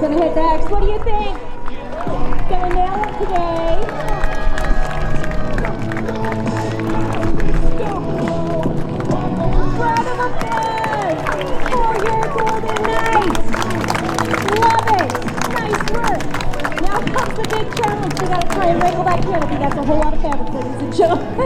going to hit next. What do you think? Going to nail it today? Round of applause for your Golden Knights. Love it. Nice work. Now comes the big challenge. You got to try and wrinkle that canopy. That's a whole lot of fabric, ladies and gentlemen.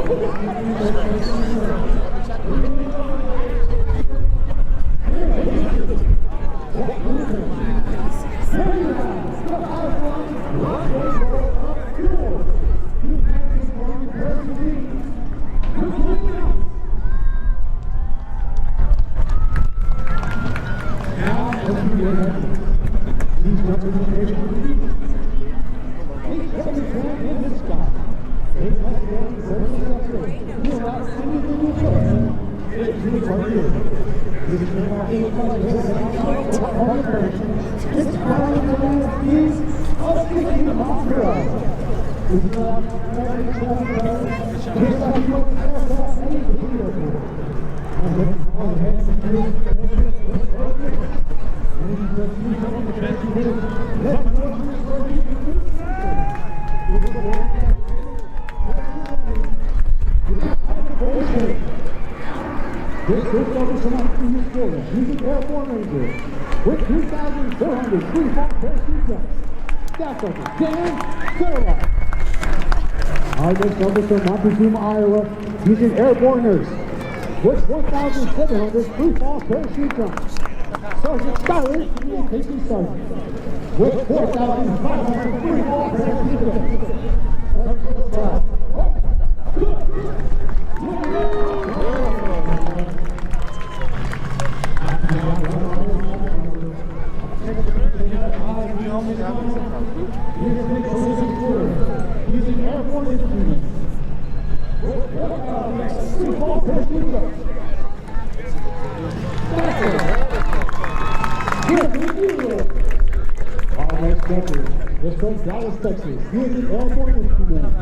Using Airborne Rangers with 2,400 free-fall parachute jumps. Staff Sergeant Dan Sarah. Our next number from Montezuma, Iowa, using Airborners with 1,700 free-fall parachute jumps. Sergeant Skyler, Casey Sergeant, with 4,500 free-fall parachute jumps. Using Airborne instruments. Our next jumper is from Dallas, Texas, using Airborne instruments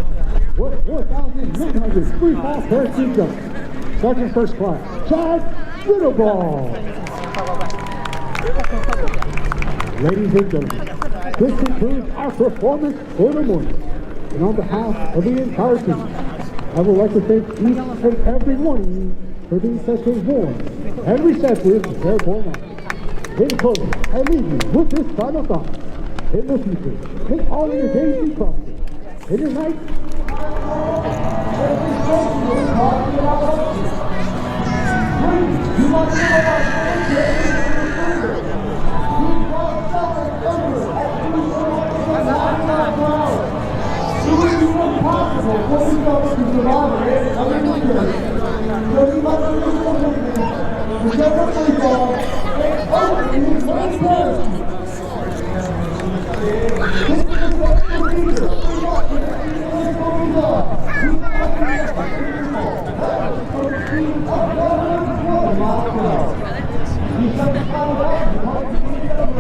with 4,900 free-fall parachute jumps. Sergeant First Class, Chad Riddleball. Ladies and gentlemen, this concludes our performance for the morning. And on behalf of the entire team, I would like to thank each and every one of you for being such a warm and receptive Airborne Knights. In closing, I leave you with this final thought. In the future, make all of your days be prosperous. In your night,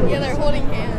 yeah, they're holding hands.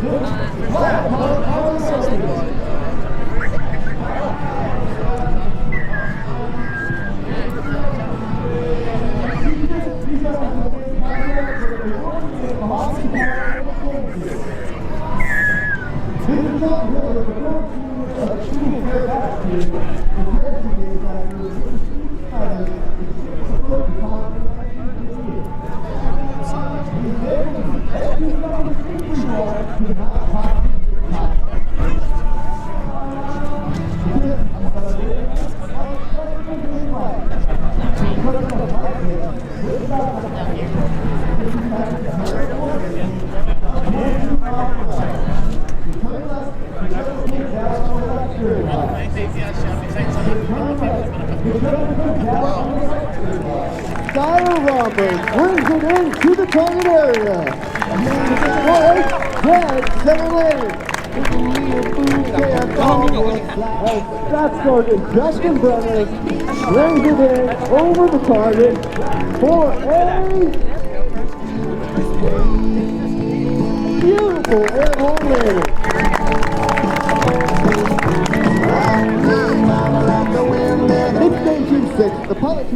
Dyer Roberts brings it into the target area. Right, red, center lane. Staff Sergeant Justin Brenner brings it in over the target for a beautiful airborne landing. It's Station 6, the pilot.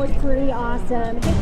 was pretty awesome. His